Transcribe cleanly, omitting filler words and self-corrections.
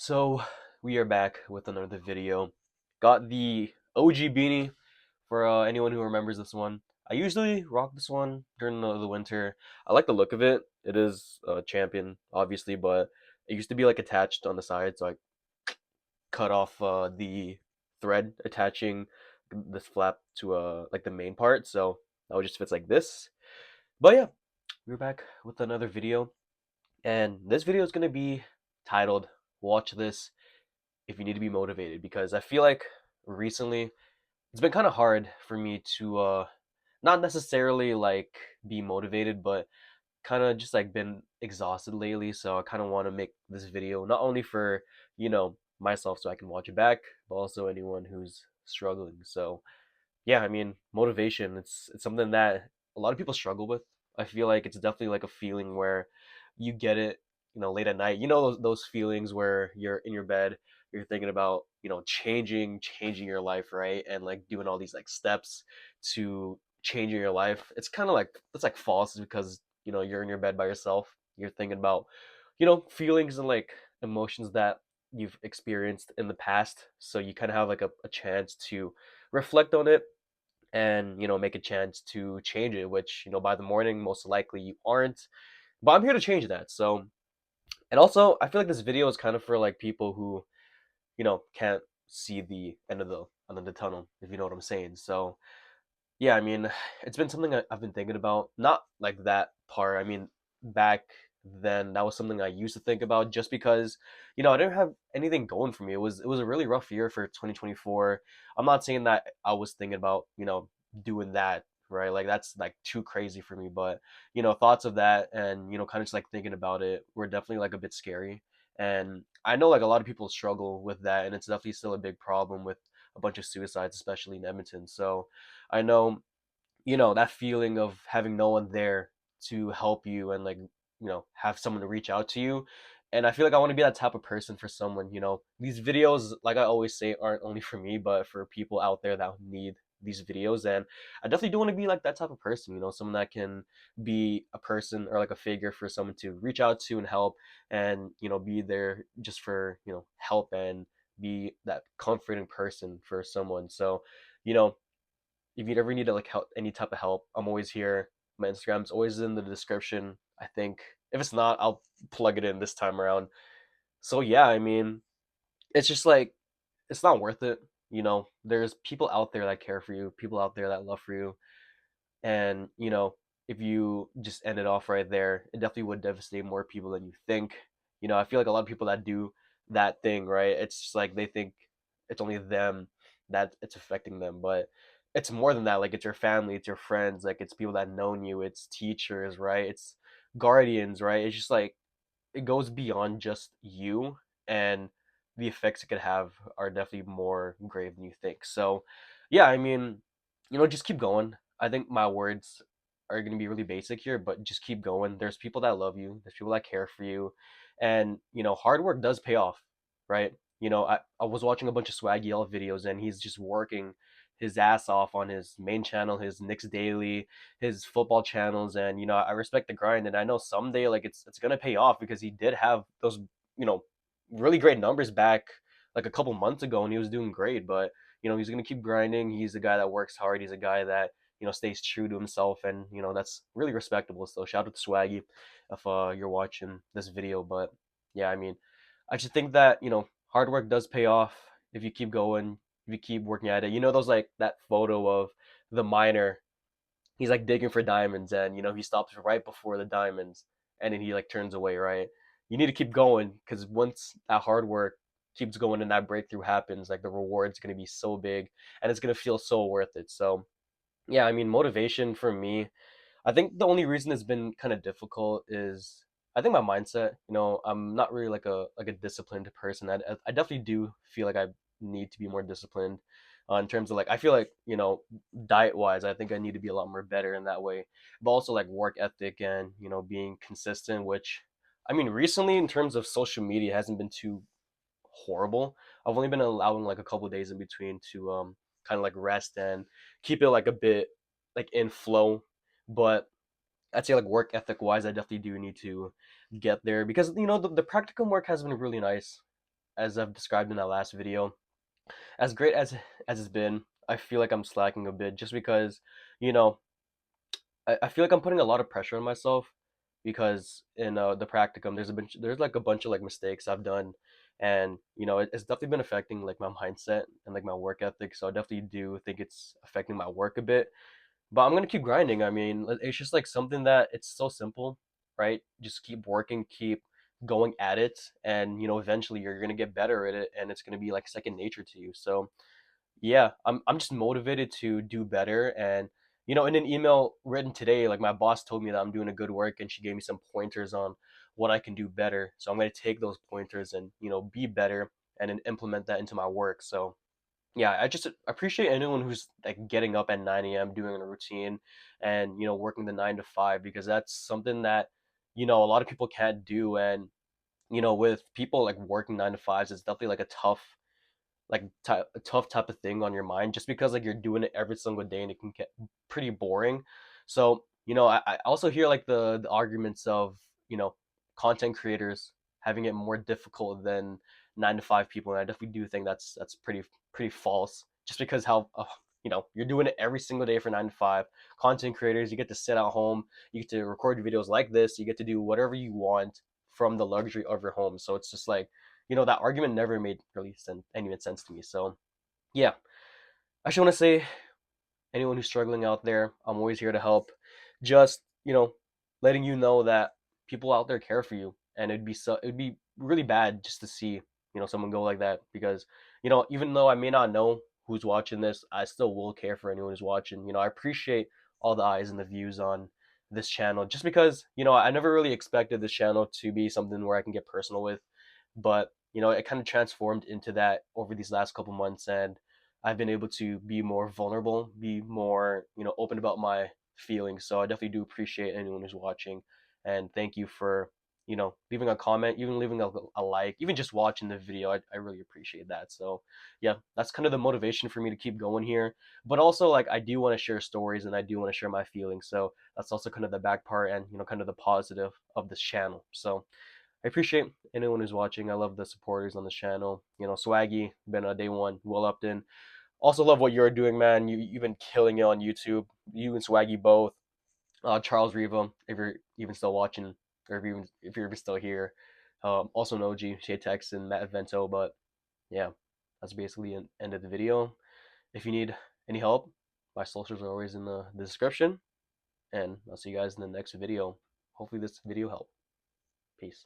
So we are back with another video. Got the OG beanie for anyone who remembers this one. I usually rock this one during the winter. I like the look of it. It is a champion, obviously, but it used to be like attached on the side, so I cut off the thread attaching this flap to like the main part, so now it just fits like this. But yeah, we're back with another video, and this video is gonna be titled "Watch This if you need to be motivated," because I feel like recently it's been kind of hard for me to not necessarily like be motivated, but kind of just like been exhausted lately. So I kind of want to make this video not only for, myself so I can watch it back, but also anyone who's struggling. So yeah, I mean, motivation, it's something that a lot of people struggle with. I feel like it's definitely like a feeling where you get it, late at night. You know those feelings where you're in your bed, you're thinking about, changing your life, right? And like doing all these like steps to changing your life. It's like false because, you're in your bed by yourself. You're thinking about, feelings and like emotions that you've experienced in the past. So you kind of have like a chance to reflect on it and make a chance to change it, which by the morning most likely you aren't, but I'm here to change that. So, and also I feel like this video is kind of for like people who can't see the end of the tunnel, if you know what I'm saying. So yeah, I mean, it's been something I've been thinking about, not like that part. I mean, back then that was something I used to think about just because, I didn't have anything going for me. It was a really rough year for 2024. I'm not saying that I was thinking about, doing that, right? Like that's like too crazy for me, but thoughts of that and, kind of just like thinking about it were definitely like a bit scary. And I know like a lot of people struggle with that, and it's definitely still a big problem with a bunch of suicides, especially in Edmonton. So I know, that feeling of having no one there to help you and like, have someone to reach out to you. And I feel like I want to be that type of person for someone, These videos, like I always say, aren't only for me, but for people out there that need these videos. And I definitely do want to be like that type of person, someone that can be a person or like a figure for someone to reach out to and help and, be there just for, help and be that comforting person for someone. So, you know, if you ever need to like help any type of help, I'm always here. My Instagram's always in the description. I think if it's not, I'll plug it in this time around. So yeah, I mean, it's just like it's not worth it. There's people out there that care for you, people out there that love for you, and if you just end it off right there, it definitely would devastate more people than you think. I feel like a lot of people that do that thing, right? It's just like they think it's only them that it's affecting them, but it's more than that. Like it's your family, it's your friends, like it's people that known you, it's teachers, right? It's guardians, right? It's just like it goes beyond just you, and the effects it could have are definitely more grave than you think. So, yeah, I mean, just keep going. I think my words are going to be really basic here, but just keep going. There's people that love you, there's people that care for you, and hard work does pay off, right? I was watching a bunch of Swag Yell videos, and he's just working his ass off on his main channel, his Knicks Daily, his football channels, and I respect the grind, and I know someday like it's gonna pay off because he did have those you know really great numbers back like a couple months ago, and he was doing great. But he's gonna keep grinding. He's a guy that works hard. He's a guy that stays true to himself, and that's really respectable. So shout out to Swaggy if you're watching this video. But yeah, I mean, I just think that hard work does pay off if you keep going, if you keep working at it. Those like that photo of the miner, he's like digging for diamonds, and he stops right before the diamonds, and then he like turns away, right? You need to keep going because once that hard work keeps going and that breakthrough happens, like the reward's going to be so big and it's going to feel so worth it. So yeah, I mean, motivation for me, I think the only reason it's been kind of difficult is I think my mindset. I'm not really like a disciplined person. I definitely do feel like I need to be more disciplined in terms of like I feel like diet wise, I think I need to be a lot more better in that way, but also like work ethic and being consistent. Which I mean, recently in terms of social media, hasn't been too horrible. I've only been allowing like a couple of days in between to kind of like rest and keep it like a bit like in flow, but I'd say like work ethic wise, I definitely do need to get there because the practicum work has been really nice. as I've described in that last video, as great as it's been, I feel like I'm slacking a bit just because, you know, I feel like I'm putting a lot of pressure on myself because in the practicum there's like a bunch of like mistakes I've done, and it's definitely been affecting like my mindset and like my work ethic. So I definitely do think it's affecting my work a bit. But I'm gonna keep grinding. I mean, it's just like something that it's so simple, right? Just keep working, keep going at it, and eventually you're gonna get better at it, and it's gonna be like second nature to you. So yeah, I'm just motivated to do better. And in an email written today, like my boss told me that I'm doing a good work, and she gave me some pointers on what I can do better. So I'm gonna take those pointers and be better and then implement that into my work. So yeah, I just appreciate anyone who's like getting up at 9 a.m. doing a routine and working the 9 to 5, because that's something that a lot of people can't do. And with people like working 9 to 5s, it's definitely like a a tough type of thing on your mind, just because like you're doing it every single day and it can get pretty boring. So I also hear like the arguments of content creators having it more difficult than 9 to 5 people, and I definitely do think that's pretty false. Just because how you're doing it every single day for 9 to 5. Content creators, you get to sit at home, you get to record videos like this, you get to do whatever you want from the luxury of your home. So it's just like that argument never made really any sense to me. So yeah, I just want to say, anyone who's struggling out there, I'm always here to help. Just letting you know that people out there care for you, and it'd be really bad just to see someone go like that, because even though I may not know who's watching this, I still will care for anyone who's watching. I appreciate all the eyes and the views on this channel, just because I never really expected this channel to be something where I can get personal with, but it kind of transformed into that over these last couple months, and I've been able to be more vulnerable, be more open about my feelings. So I definitely do appreciate anyone who's watching, and thank you for leaving a comment, even leaving a like, even just watching the video. I really appreciate that. So yeah, that's kind of the motivation for me to keep going here. But also, like, I do want to share stories and I do want to share my feelings. So that's also kind of the back part, and kind of the positive of this channel. So I appreciate anyone who's watching. I love the supporters on the channel. Swaggy, been on day one, Will Upton. Also love what you're doing, man. You've been killing it on YouTube. You and Swaggy both. Charles Riva, if you're even still watching, or if you're even still here. Also Noji, Shay Tex, and Matt Vento. But yeah, that's basically the end of the video. If you need any help, my socials are always in the description. And I'll see you guys in the next video. Hopefully this video helped. Peace.